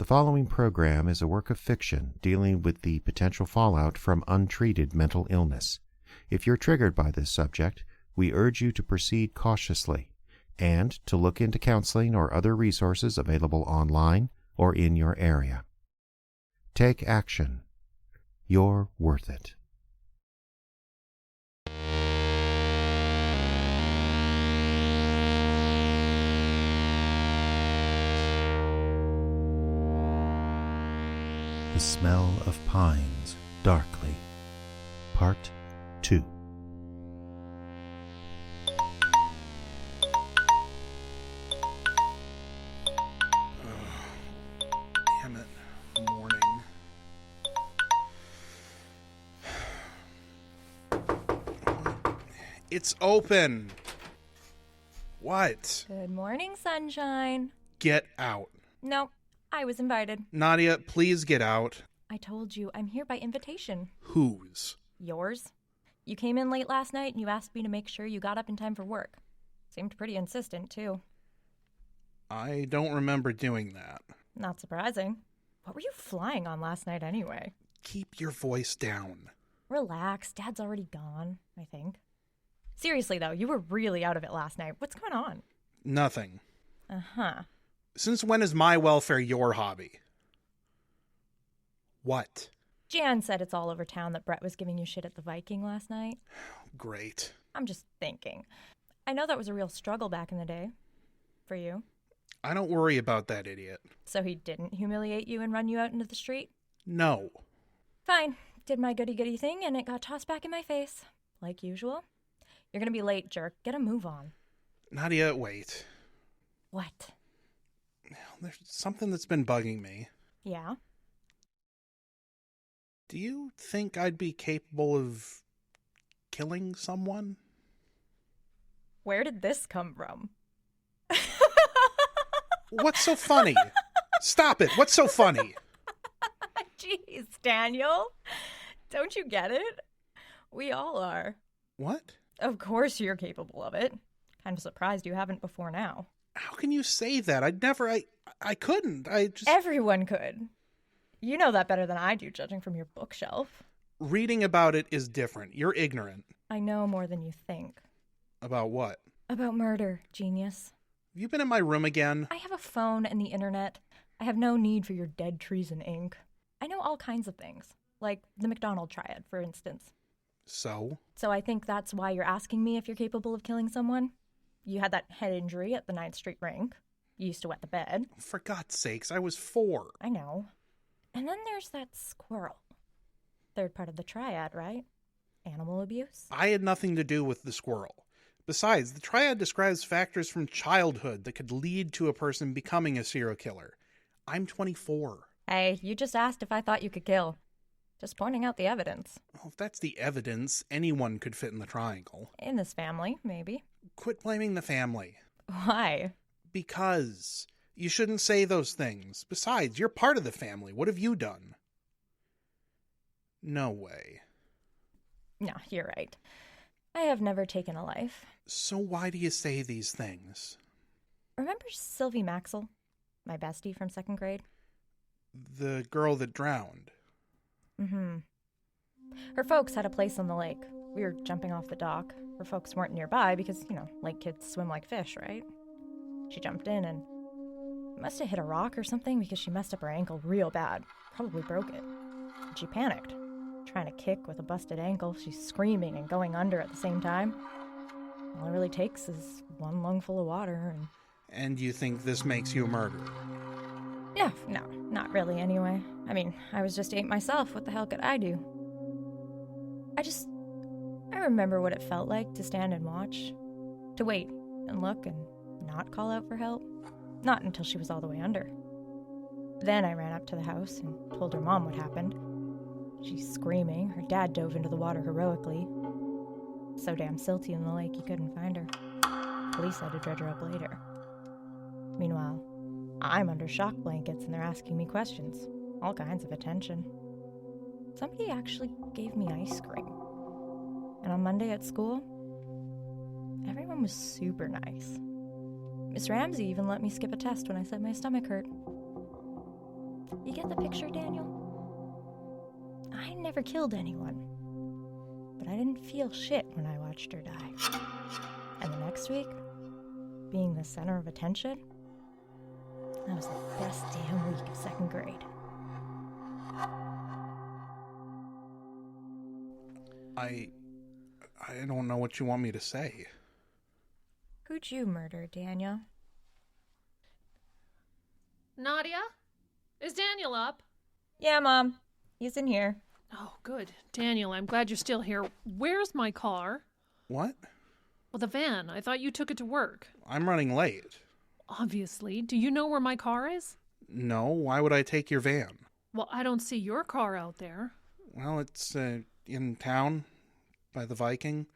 The following program is a work of fiction dealing with the potential fallout from untreated mental illness. If you're triggered by this subject, we urge you to proceed cautiously and to look into counseling or other resources available online or in your area. Take action. You're worth it. The Smell of Pines Darkly, Part 2. Damn it. Morning. It's open. What? Good morning, sunshine. Get out. No, I was invited. Nadia, please get out. I told you, I'm here by invitation. Whose? Yours? You came in late last night and you asked me to make sure you got up in time for work. Seemed pretty insistent, too. I don't remember doing that. Not surprising. What were you flying on last night anyway? Keep your voice down. Relax, Dad's already gone, I think. Seriously, though, you were really out of it last night. What's going on? Nothing. Uh-huh. Since when is my welfare your hobby? What? Jan said it's all over town that Brett was giving you shit at the Viking last night. Great. I'm just thinking. I know that was a real struggle back in the day. For you. I don't worry about that idiot. So he didn't humiliate you and run you out into the street? No. Fine. Did my goody-goody thing and it got tossed back in my face. Like usual. You're gonna be late, jerk. Get a move on. Nadia, wait. What? There's something that's been bugging me. Yeah? Do you think I'd be capable of killing someone? Where did this come from? What's so funny? Stop it. What's so funny? Jeez, Daniel. Don't you get it? We all are. What? Of course you're capable of it. Kind of surprised you haven't before now. How can you say that? I couldn't. Everyone could. You know that better than I do, judging from your bookshelf. Reading about it is different. You're ignorant. I know more than you think. About what? About murder, genius. Have you been in my room again? I have a phone and the internet. I have no need for your dead treason ink. I know all kinds of things, like the McDonald triad, for instance. So I think that's why you're asking me if you're capable of killing someone. You had that head injury at the 9th Street rink. You used to wet the bed. For God's sakes, I was 4. I know. And then there's that squirrel. Third part of the triad, right? Animal abuse? I had nothing to do with the squirrel. Besides, the triad describes factors from childhood that could lead to a person becoming a serial killer. I'm 24. Hey, you just asked if I thought you could kill. Just pointing out the evidence. Well, if that's the evidence, anyone could fit in the triangle. In this family, maybe. Quit blaming the family. Why? Because you shouldn't say those things. Besides, you're part of the family. What have you done? No way. No, you're right. I have never taken a life. So why do you say these things? Remember Sylvie Maxwell? My bestie from 2nd grade? The girl that drowned. Mm-hmm. Her folks had a place on the lake. We were jumping off the dock. Her folks weren't nearby because, lake kids swim like fish, right? She jumped in and must have hit a rock or something because she messed up her ankle real bad. Probably broke it. And she panicked. Trying to kick with a busted ankle, she's screaming and going under at the same time. All it really takes is one lungful of water and... And you think this makes you a murderer? No, not really anyway. I mean, I was just 8 myself. What the hell could I do? I remember what it felt like to stand and watch. To wait and look and not call out for help. Not until she was all the way under. Then I ran up to the house and told her mom what happened. She's screaming. Her dad dove into the water heroically. So damn silty in the lake he couldn't find her. Police had to dredge her up later. Meanwhile, I'm under shock blankets and they're asking me questions. All kinds of attention. Somebody actually gave me ice cream. And on Monday at school, everyone was super nice. Miss Ramsey even let me skip a test when I said my stomach hurt. You get the picture, Daniel? I never killed anyone, but I didn't feel shit when I watched her die. And the next week, being the center of attention, that was the best damn week of second grade. I don't know what you want me to say. Who'd you murder, Daniel? Nadia? Is Daniel up? Yeah, Mom. He's in here. Oh, good. Daniel, I'm glad you're still here. Where's my car? What? Well, the van. I thought you took it to work. I'm running late. Obviously. Do you know where my car is? No, why would I take your van? Well, I don't see your car out there. Well, it's in town by the Viking.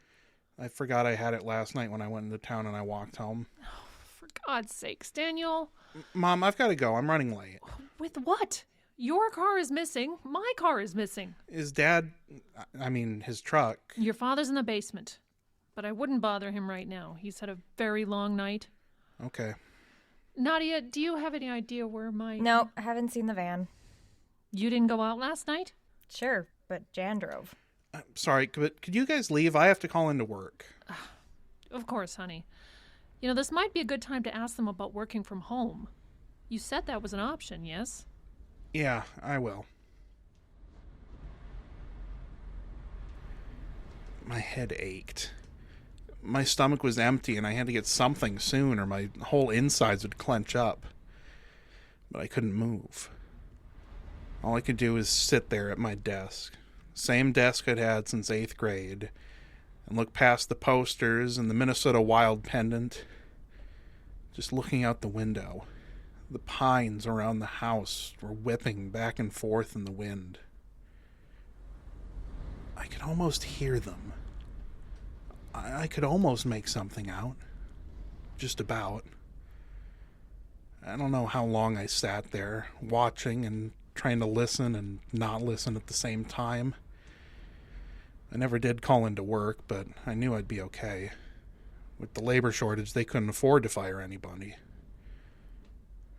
I forgot I had it last night when I went into town and I walked home. Oh, for God's sakes, Daniel. Mom, I've got to go. I'm running late. With what? Your car is missing. My car is missing. Is Dad... his truck... Your father's in the basement. But I wouldn't bother him right now. He's had a very long night. Okay. Nadia, do you have any idea where my... No, I haven't seen the van. You didn't go out last night? Sure, but Jan drove. Sorry, but could you guys leave? I have to call into work. Of course, honey. You know, this might be a good time to ask them about working from home. You said that was an option, yes? Yeah, I will. My head ached. My stomach was empty and I had to get something soon or my whole insides would clench up. But I couldn't move. All I could do was sit there at my desk. Same desk I'd had since 8th grade. And look past the posters and the Minnesota Wild pendant. Just looking out the window. The pines around the house were whipping back and forth in the wind. I could almost hear them. I could almost make something out. Just about. I don't know how long I sat there, watching and trying to listen and not listen at the same time. I never did call into work, but I knew I'd be okay. With the labor shortage, they couldn't afford to fire anybody.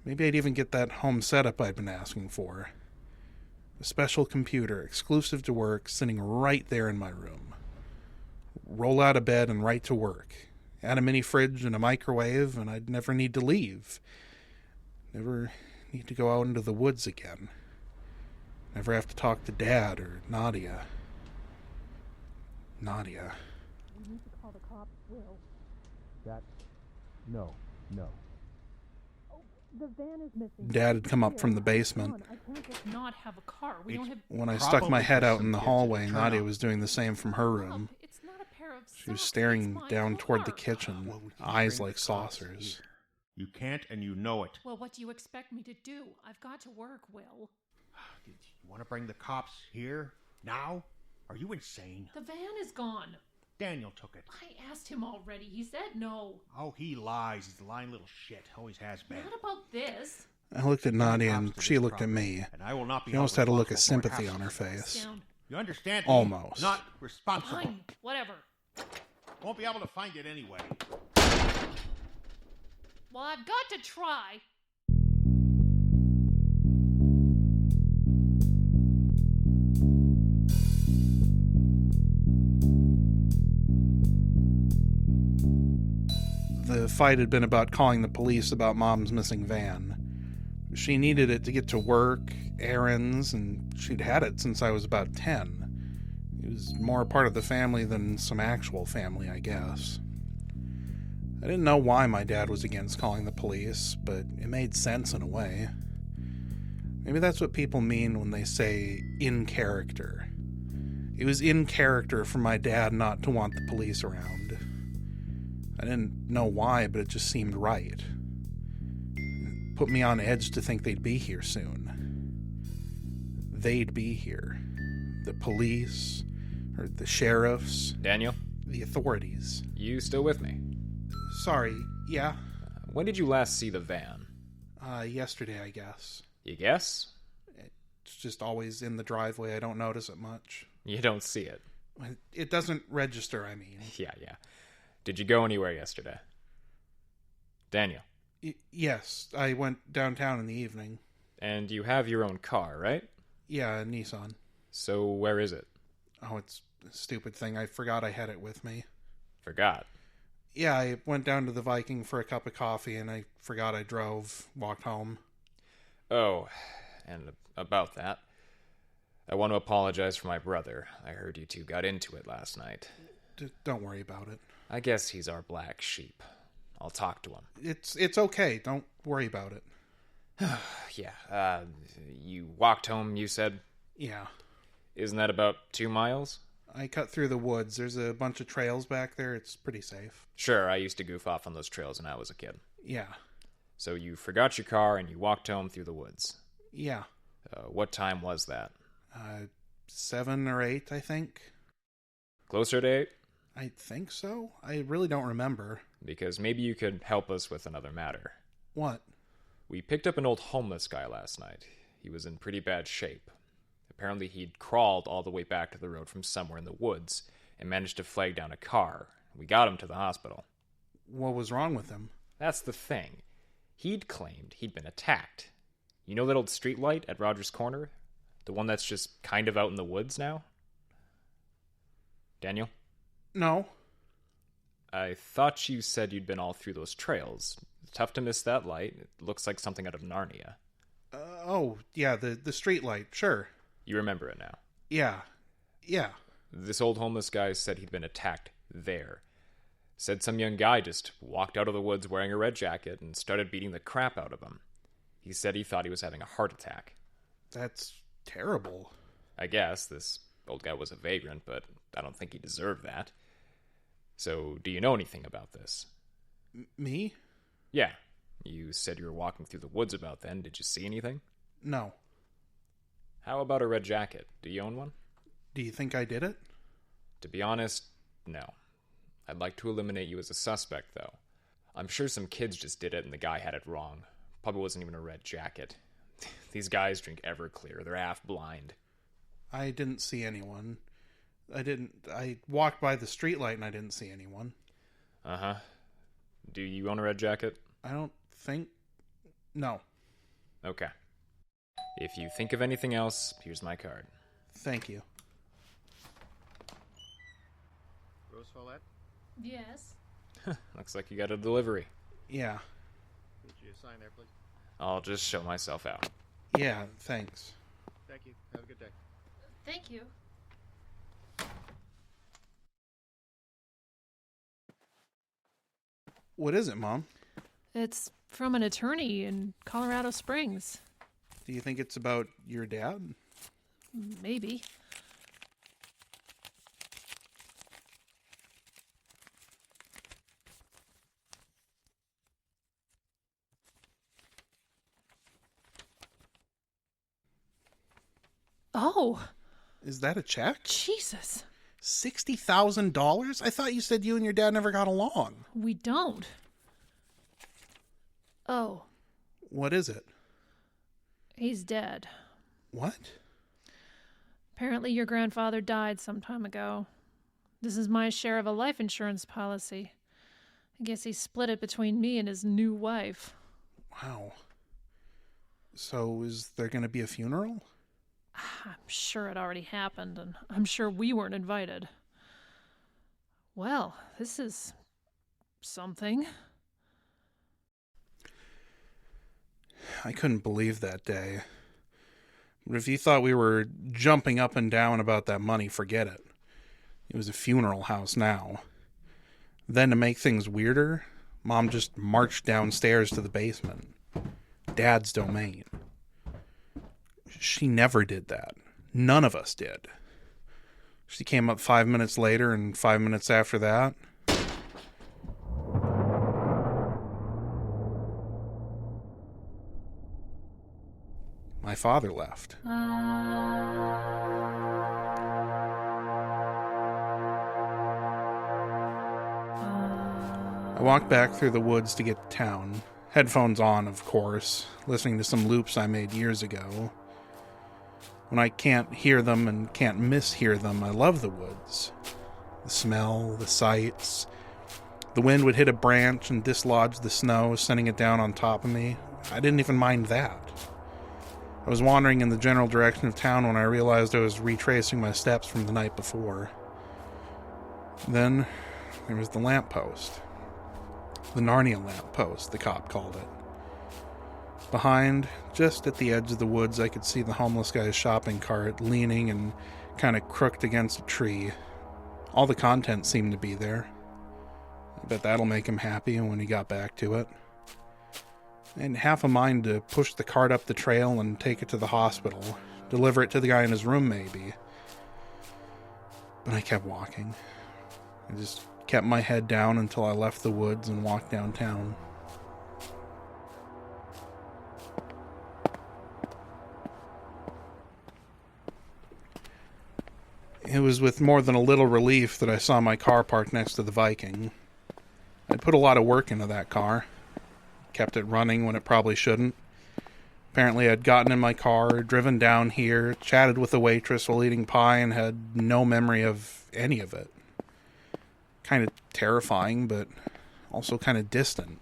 Maybe I'd even get that home setup I'd been asking for. A special computer, exclusive to work, sitting right there in my room. Roll out of bed and right to work. Add a mini fridge and a microwave, and I'd never need to leave. Never need to go out into the woods again. Never have to talk to Dad or Nadia. Nadia. We need to call the cops, Will. No. The van is missing. Dad had come up from the basement. I can't just not have a car. We don't have... When I stuck my head out in the hallway, Turn Nadia up. was doing the same from her room. It's not a pair of She was socks, staring it's my down toward the car. kitchen, Well, we can eyes bring like the cops saucers. here. You can't, and you know it. Well, what do you expect me to do? I've got to work, Will. You want to bring the cops here? Now? Are you insane? The van is gone. Daniel took it. I asked him already. He said no. Oh, he lies. He's a lying little shit. Always has been. Not about this. I looked at Nadia and she looked at me. And I will not be She almost had a look of responsible for sympathy what on her happens. face. Down. You understand? me? Almost. Not responsible. Fine. Whatever. Won't be able to find it anyway. Well, I've got to try. The fight had been about calling the police about Mom's missing van. She needed it to get to work, errands, and she'd had it since I was about 10. It was more a part of the family than some actual family, I guess. I didn't know why my dad was against calling the police, but it made sense in a way. Maybe that's what people mean when they say in character. It was in character for my dad not to want the police around. I didn't know why, but it just seemed right. It put me on edge to think they'd be here soon. They'd be here. The police, or the sheriffs, Daniel, the authorities. you still with me? Sorry, yeah? When did you last see the van? Yesterday, I guess. You guess? It's just always in the driveway. I don't notice it much. You don't see it. It doesn't register, I mean. Yeah. Did you go anywhere yesterday? Daniel, Yes, I went downtown in the evening. And you have your own car, right? Yeah, Nissan. So where is it? Oh, it's a stupid thing. I forgot I had it with me. Forgot. Yeah, I went down to the Viking for a cup of coffee, and I forgot I drove, walked home. Oh, and about that. I want to apologize for my brother. I heard you two got into it last night. Don't worry about it. I guess he's our black sheep. I'll talk to him. It's okay. Don't worry about it. Yeah, you walked home, you said? Yeah. Isn't that about 2 miles? I cut through the woods. There's a bunch of trails back there. It's pretty safe. Sure, I used to goof off on those trails when I was a kid. Yeah. So you forgot your car and you walked home through the woods. Yeah. What time was that? 7 or 8, I think. Closer to 8? I think so. I really don't remember. Because maybe you could help us with another matter. What? We picked up an old homeless guy last night. He was in pretty bad shape. Apparently he'd crawled all the way back to the road from somewhere in the woods and managed to flag down a car. We got him to the hospital. What was wrong with him? That's the thing. He'd claimed he'd been attacked. You know that old street light at Rogers Corner? The one that's just kind of out in the woods now? Daniel? No. I thought you said you'd been all through those trails. Tough to miss that light. It looks like something out of Narnia. Oh, yeah, the street light. Sure. You remember it now. Yeah. Yeah. This old homeless guy said he'd been attacked there. Said some young guy just walked out of the woods wearing a red jacket and started beating the crap out of him. He said he thought he was having a heart attack. That's terrible. I guess this old guy was a vagrant, but I don't think he deserved that. So, do you know anything about this? Me? Yeah. You said you were walking through the woods about then. Did you see anything? No. How about a red jacket? Do you own one? Do you think I did it? To be honest, no. I'd like to eliminate you as a suspect, though. I'm sure some kids just did it and the guy had it wrong. Probably wasn't even a red jacket. These guys drink Everclear. They're half blind. I didn't see anyone. I walked by the streetlight and I didn't see anyone. Uh-huh. Do you own a red jacket? I don't think... No. Okay. If you think of anything else, here's my card. Thank you. Rose Follette? Yes. Looks like you got a delivery. Yeah. Would you sign there, please? I'll just show myself out. Yeah, thanks. Thank you. Have a good day. Thank you. What is it, Mom? It's from an attorney in Colorado Springs. Do you think it's about your dad? Maybe. Oh, Is that a check? Jesus. $60,000? I thought you said you and your dad never got along. We don't. Oh, What is it? he's dead. What? Apparently your grandfather died some time ago. This is my share of a life insurance policy. I guess he split it between me and his new wife. Wow. So is there going to be a funeral? I'm sure it already happened, and I'm sure we weren't invited. Well, this is something. I couldn't believe that day. But if you thought we were jumping up and down about that money, forget it. It was a funeral house now. Then to make things weirder, Mom just marched downstairs to the basement. Dad's domain. She never did that. None of us did. She came up 5 minutes later, and 5 minutes after that, my father left. I walked back through the woods to get to town. Headphones on, of course, listening to some loops I made years ago. When I can't hear them and can't mishear them, I love the woods. The smell, the sights. The wind would hit a branch and dislodge the snow, sending it down on top of me. I didn't even mind that. I was wandering in the general direction of town when I realized I was retracing my steps from the night before. Then there was the lamppost. The Narnia lamppost, the cop called it. Behind, just at the edge of the woods, I could see the homeless guy's shopping cart leaning and kind of crooked against a tree. All the content seemed to be there. I bet that'll make him happy when he got back to it. I had half a mind to push the cart up the trail and take it to the hospital, deliver it to the guy in his room maybe. But I kept walking. I just kept my head down until I left the woods and walked downtown. It was with more than a little relief that I saw my car parked next to the Viking. I'd put a lot of work into that car. Kept it running when it probably shouldn't. Apparently I'd gotten in my car, driven down here, chatted with the waitress while eating pie, and had no memory of any of it. Kind of terrifying, but also kind of distant.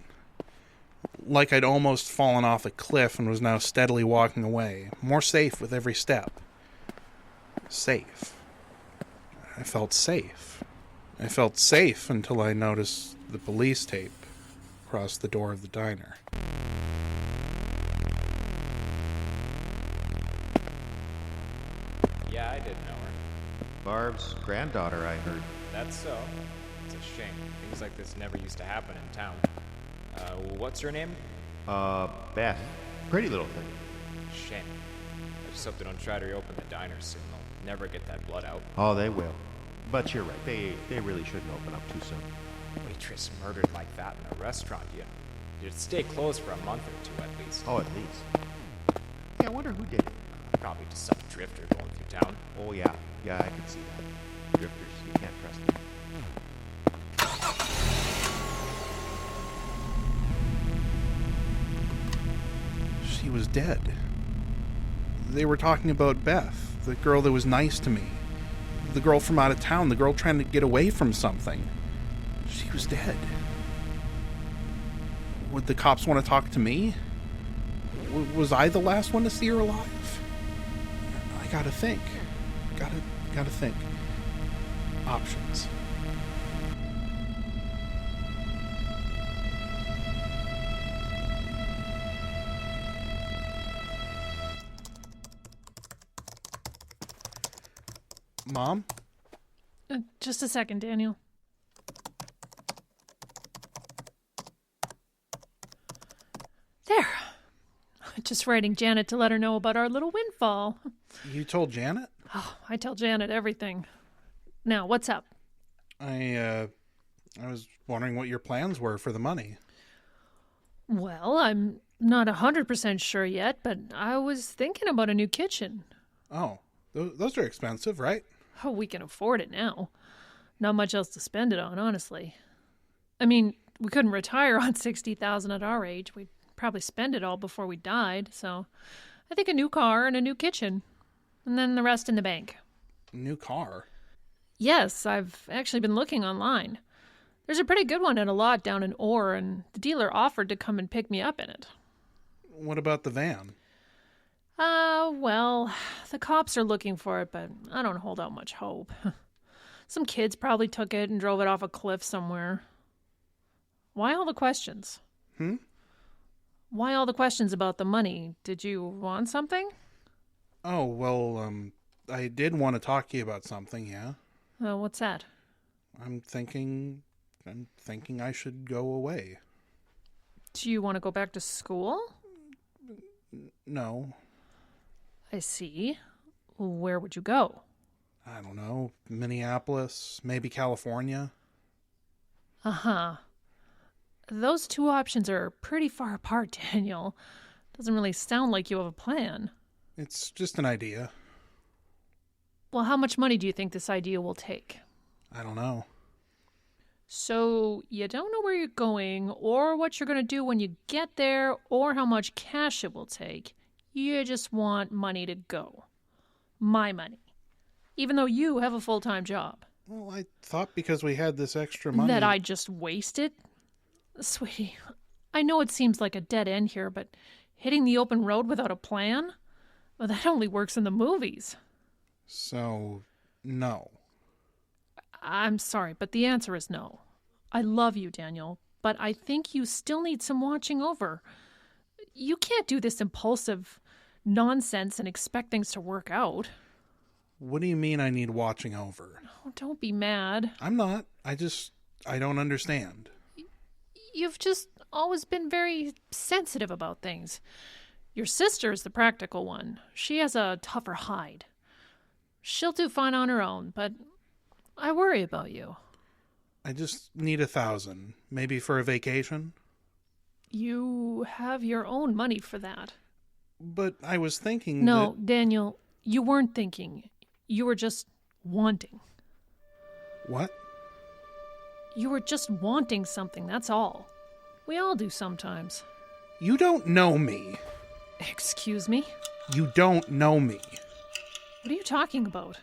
Like I'd almost fallen off a cliff and was now steadily walking away, more safe with every step. Safe. I felt safe. I felt safe until I noticed the police tape across the door of the diner. Yeah, I did know her. Barb's granddaughter, I heard. That's so. It's a shame. Things like this never used to happen in town. What's her name? Beth. Pretty little thing. Shame. I just hope they don't try to reopen the diner soon. They'll never get that blood out. Oh, they will. But you're right. They really shouldn't open up too soon. Waitress murdered like that in a restaurant. You'd stay closed for a month or two at least. Oh, at least. Yeah, I wonder who did it. Probably just some drifter going through town. Oh, yeah. Yeah, I can see that. Drifters, you can't trust them. She was dead. They were talking about Beth, the girl that was nice to me. The girl from out of town, the girl trying to get away from something. She was dead. Would the cops want to talk to me? Was I the last one to see her alive? I gotta think. Gotta think. Options. Mom? Just a second, Daniel. There. Just writing Janet to let her know about our little windfall. You told Janet? Oh, I tell Janet everything. Now, what's up? I was wondering what your plans were for the money. Well, I'm not 100% sure yet, but I was thinking about a new kitchen. Oh, those are expensive, right? Oh, we can afford it now. Not much else to spend it on, honestly. I mean, we couldn't retire on $60,000 at our age. We'd probably spend it all before we died, so I think a new car and a new kitchen. And then the rest in the bank. New car? Yes, I've actually been looking online. There's a pretty good one at a lot down in Orr, and the dealer offered to come and pick me up in it. What about the van? Well, the cops are looking for it, but I don't hold out much hope. Some kids probably took it and drove it off a cliff somewhere. Why all the questions? Why all the questions about the money? Did you want something? Oh, well, I did want to talk to you about something, yeah. What's that? I'm thinking I should go away. Do you want to go back to school? No. I see. Where would you go? I don't know. Minneapolis, maybe California. Uh-huh. Those two options are pretty far apart, Daniel. Doesn't really sound like you have a plan. It's just an idea. Well, how much money do you think this idea will take? I don't know. So you don't know where you're going or what you're going to do when you get there or how much cash it will take. You just want money to go. My money. Even though you have a full-time job. Well, I thought because we had this extra money... That I just wasted? Sweetie, I know it seems like a dead end here, but hitting the open road without a plan? Well, that only works in the movies. So, no. I'm sorry, but the answer is no. I love you, Daniel, but I think you still need some watching over. You can't do this impulsive nonsense and expect things to work out. What do you mean I need watching over? Oh, don't be mad. I'm not. I don't understand. You've just always been very sensitive about things. Your sister's the practical one. She has a tougher hide. She'll do fine on her own, but I worry about you. I just need 1,000. Maybe for a vacation? You have your own money for that. But I was thinking No, Daniel, you weren't thinking. You were just wanting. What? You were just wanting something, that's all. We all do sometimes. You don't know me. Excuse me? You don't know me. What are you talking about?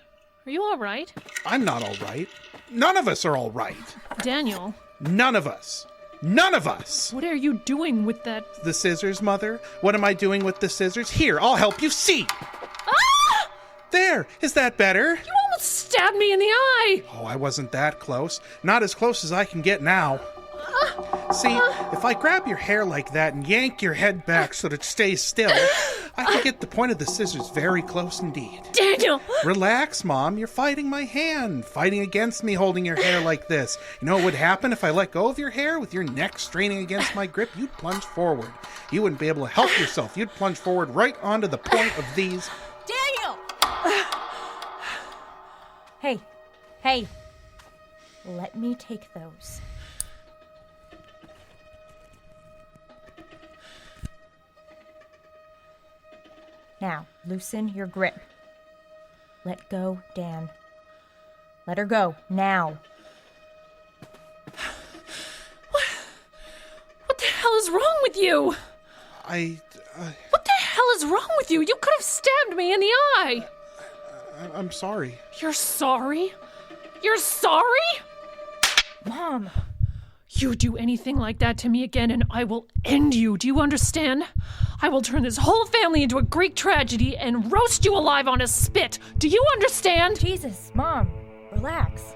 Are you all right? I'm not all right. None of us are all right. Daniel, None of us. None of us. what are you doing with that? The scissors, Mother? What am I doing with the scissors? Here, I'll help you see. Ah! There. Is that better? You almost stabbed me in the eye! Oh, I wasn't that close. Not as close as I can get now. See, if I grab your hair like that and yank your head back so that it stays still, I can get the point of the scissors very close indeed. Daniel! Relax, Mom. You're fighting my hand. Fighting against me holding your hair like this. You know what would happen if I let go of your hair with your neck straining against my grip? You'd plunge forward. You wouldn't be able to help yourself. You'd plunge forward right onto the point of these. Daniel! Hey. Let me take those. Now, loosen your grip. Let go, Dan. Let her go, now. What the hell is wrong with you? What the hell is wrong with you? You could have stabbed me in the eye. I'm sorry. You're sorry? You're sorry? Mom! You do anything like that to me again and I will end you. Do you understand? I will turn this whole family into a Greek tragedy and roast you alive on a spit. Do you understand? Jesus, Mom, relax.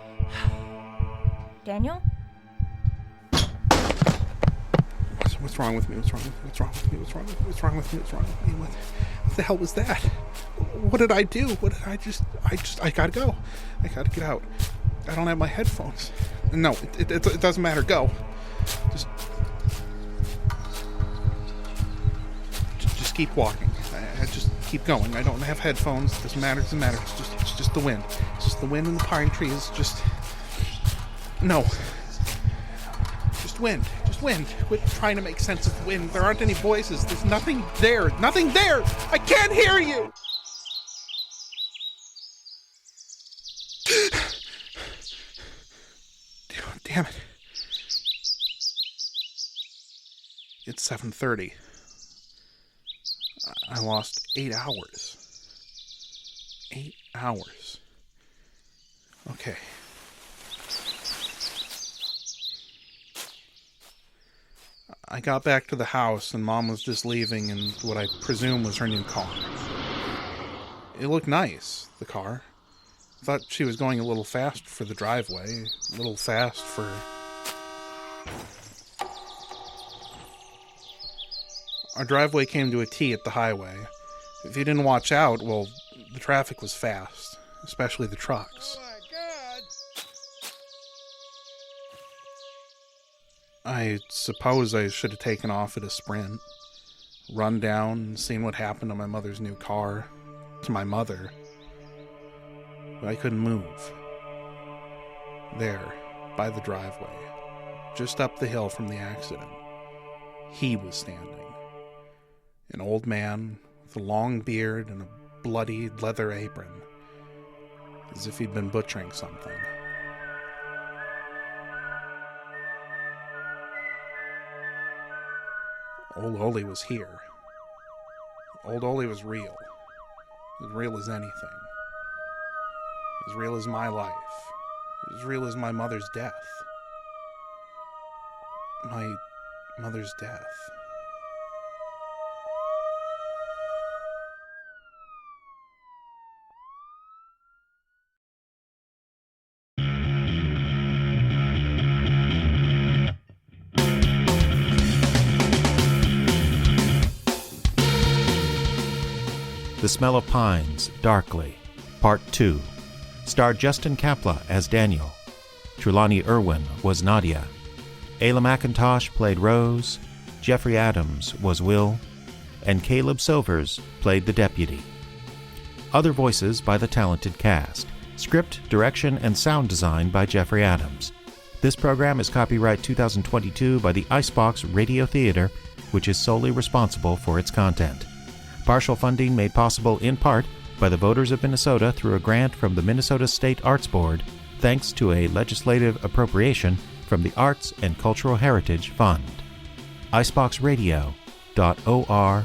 Daniel? What's wrong with me? What's wrong with me? What's wrong with me? What's wrong with me? What's wrong with me? What's wrong with me? What the hell was that? What did I do? What did I gotta go. I gotta get out. I don't have my headphones. No, it doesn't matter. Go. Just keep walking. I just keep going. I don't have headphones. It doesn't matter. It doesn't matter. It's just the wind. It's just the wind and the pine trees. No. Just wind. Just wind. Quit trying to make sense of wind. There aren't any voices. There's nothing there. Nothing there. I can't hear you. Damn it. It's 7:30. I lost 8 hours. 8 hours. Okay. I got back to the house and Mom was just leaving in what I presume was her new car. It looked nice, the car. I thought she was going a little fast for the driveway. A little fast for... Our driveway came to a T at the highway. If you didn't watch out, well, the traffic was fast. Especially the trucks. Oh my God! I suppose I should have taken off at a sprint. Run down and seen what happened to my mother's new car. To my mother. But I couldn't move. There, by the driveway, just up the hill from the accident, he was standing. An old man with a long beard and a bloody leather apron, as if he'd been butchering something. Old Ole was here. Old Ole was real. As real as anything. As real as my life. As real as my mother's death. My mother's death. The Smell of Pines, Darkly, Part 2. Starred Justin Kapla as Daniel. Trelawney Erwin was Nadia. Ayla Mackintosh played Rose. Jeffrey Adams was Will. And Caleb Silvers played the deputy. Other voices by the talented cast. Script, direction, and sound design by Jeffrey Adams. This program is copyright 2022 by the Icebox Radio Theater, which is solely responsible for its content. Partial funding made possible in part by the voters of Minnesota through a grant from the Minnesota State Arts Board, thanks to a legislative appropriation from the Arts and Cultural Heritage Fund. iceboxradio.org